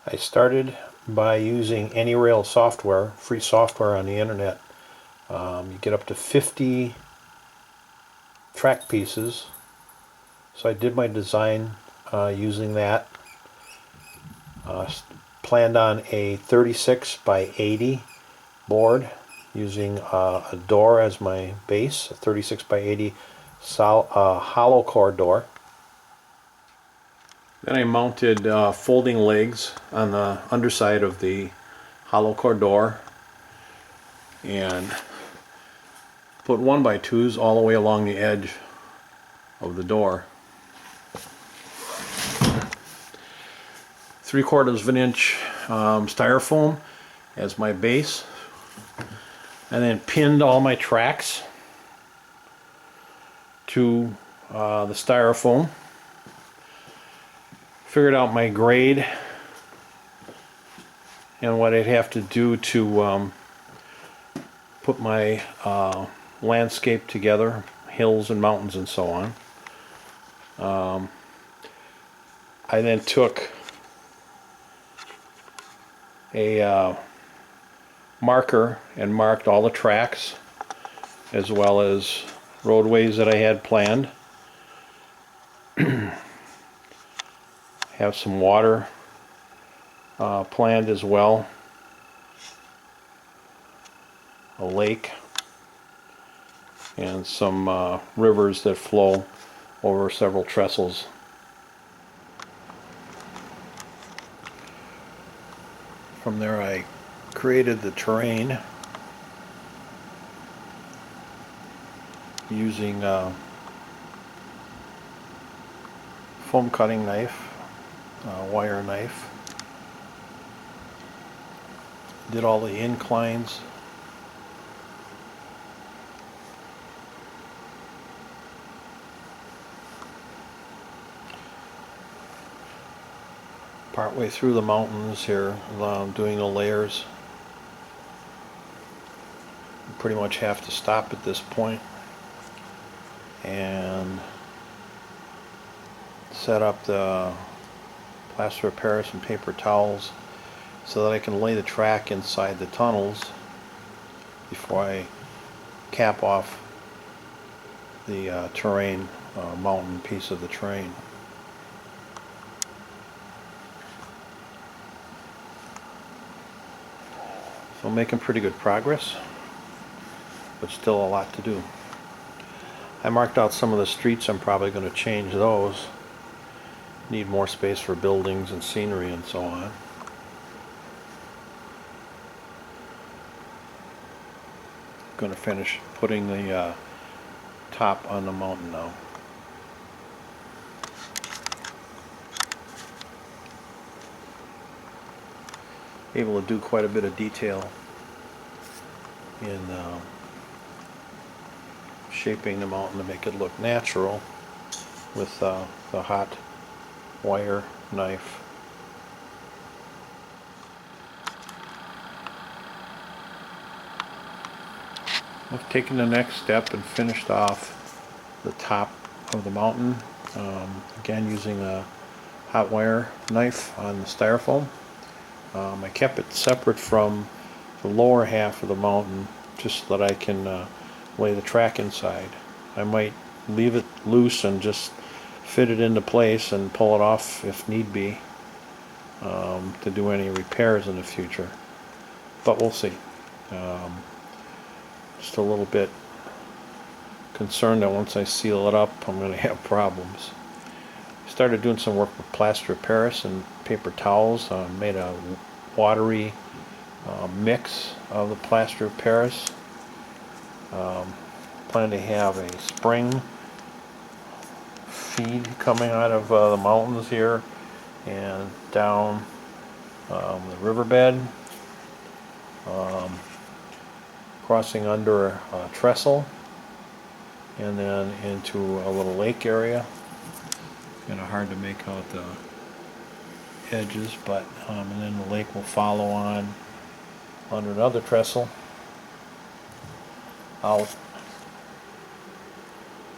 I started by using AnyRail software, free software on the internet. You get up to 50 track pieces. So I did my design using that. Planned on a 36 by 80 board using a door as my base, a 36 by 80 hollow core door. Then I mounted folding legs on the underside of the hollow core door and put 1x2s all the way along the edge of the door. 3/4 of an inch styrofoam as my base, and then pinned all my tracks to the styrofoam. Figured out my grade and what I'd have to do to put my landscape together, hills and mountains and so on. I then took a marker and marked all the tracks as well as roadways that I had planned. Have some water planned as well, a lake, and some rivers that flow over several trestles. From there I created the terrain using a foam cutting knife, wire knife. Did all the inclines. Partway through the mountains here, doing the layers. You pretty much have to stop at this point and set up the plaster of Paris and paper towels so that I can lay the track inside the tunnels before I cap off the terrain, mountain piece of the terrain. So I'm making pretty good progress, but still a lot to do. I marked out some of the streets. I'm probably going to change those. Need more space for buildings and scenery and so on. Going to finish putting the top on the mountain now. Able to do quite a bit of detail in shaping the mountain to make it look natural with the hot wire knife. I've taken the next step and finished off the top of the mountain, again using a hot wire knife on the styrofoam. I kept it separate from the lower half of the mountain just so that I can lay the track inside. I might leave it loose and just fit it into place and pull it off if need be to do any repairs in the future, but we'll see. Just a little bit concerned that once I seal it up I'm going to have problems. Started doing some work with plaster of Paris and paper towels. Made a watery mix of the plaster of Paris. Plan to have a spring feed coming out of the mountains here and down the riverbed, crossing under a trestle and then into a little lake area. Kind of hard to make out the edges, but and then the lake will follow on under another trestle out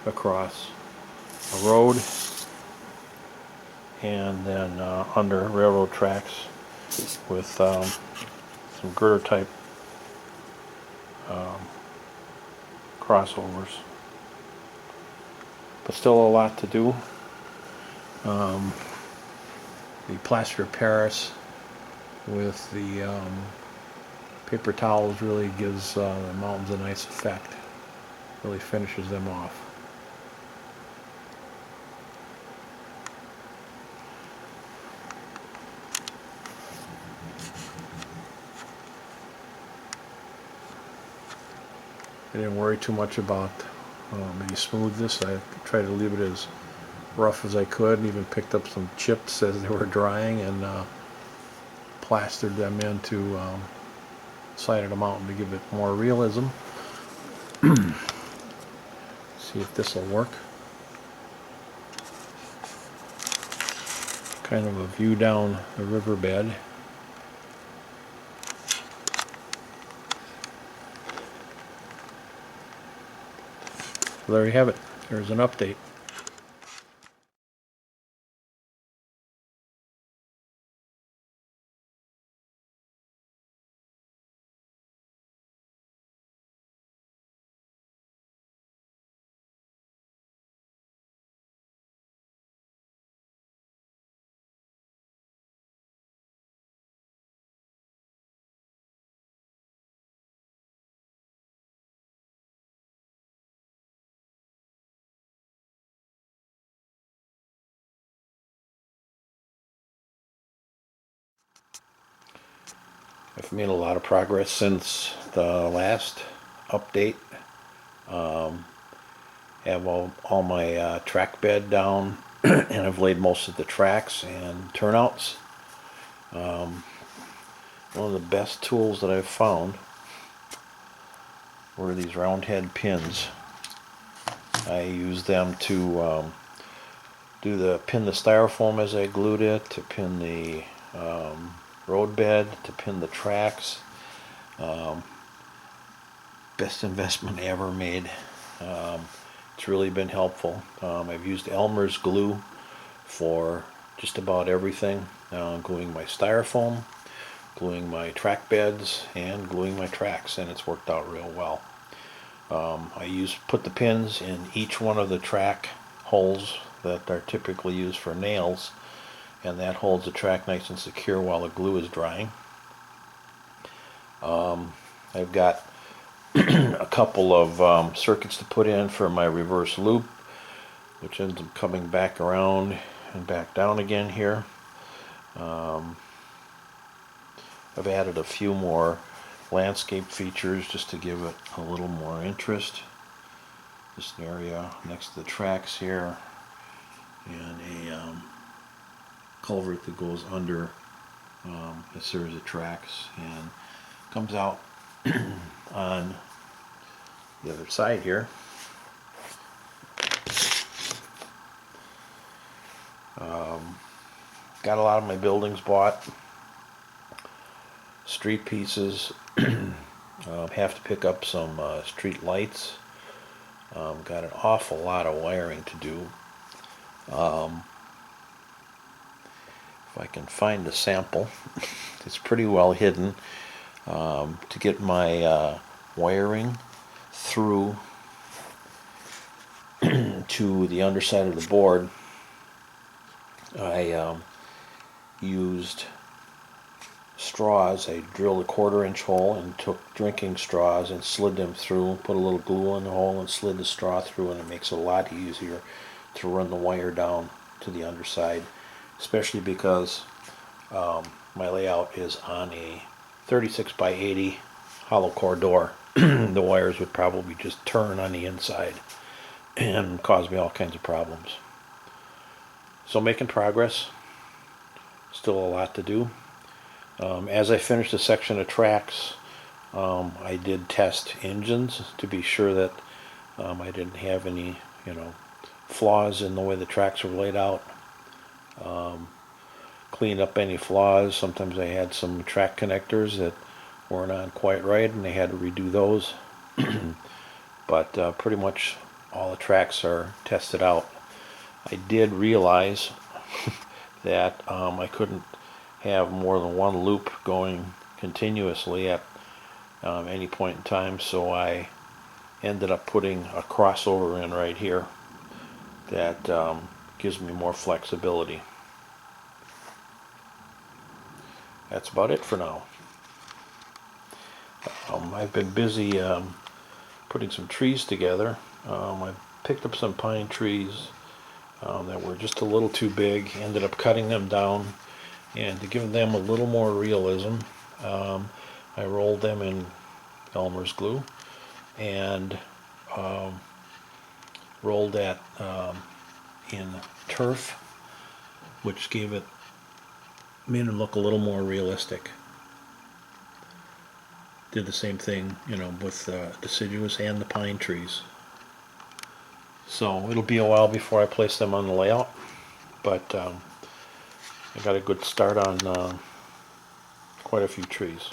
across a road and then under railroad tracks with some girder type crossovers. But still a lot to do. The plaster of Paris with the paper towels really gives the mountains a nice effect. Really finishes them off. I didn't worry too much about any smoothness. I tried to leave it as rough as I could, and even picked up some chips as they were drying and plastered them into side of the mountain to give it more realism. See if this will work. Kind of a view down the riverbed. So there you have it. There's an update. I've made a lot of progress since the last update. Have all my track bed down and I've laid most of the tracks and turnouts. One of the best tools that I've found were these round head pins. I use them to pin the styrofoam as I glued it, to pin the road bed, to pin the tracks. Best investment ever made. It's really been helpful. I've used Elmer's glue for just about everything, gluing my styrofoam, gluing my track beds, and gluing my tracks, and it's worked out real well. I put the pins in each one of the track holes that are typically used for nails, and that holds the track nice and secure while the glue is drying. I've got a couple of circuits to put in for my reverse loop, which ends up coming back around and back down again here. I've added a few more landscape features just to give it a little more interest. This area next to the tracks here, and a culvert that goes under a series of tracks and comes out on the other side here. Got a lot of my buildings bought. Street pieces. Have to pick up some street lights. Got an awful lot of wiring to do. If I can find a sample, it's pretty well hidden. To get my wiring through to the underside of the board, I used straws. I drilled a 1/4-inch hole and took drinking straws and slid them through, put a little glue in the hole and slid the straw through, and it makes it a lot easier to run the wire down to the underside, especially because my layout is on a 36 by 80 hollow core door. The wires would probably just turn on the inside and cause me all kinds of problems. So making progress. Still a lot to do. As I finished a section of tracks, I did test engines to be sure that I didn't have any, flaws in the way the tracks were laid out. Cleaned up any flaws. Sometimes I had some track connectors that weren't on quite right, and they had to redo those. But pretty much all the tracks are tested out. I did realize that I couldn't have more than one loop going continuously at any point in time, so I ended up putting a crossover in right here that gives me more flexibility. That's about it for now. I've been busy putting some trees together. I picked up some pine trees that were just a little too big, ended up cutting them down, and to give them a little more realism, I rolled them in Elmer's glue and rolled that in turf, which made it look a little more realistic. Did the same thing, with the deciduous and the pine trees. So it'll be a while before I place them on the layout, but I got a good start on quite a few trees.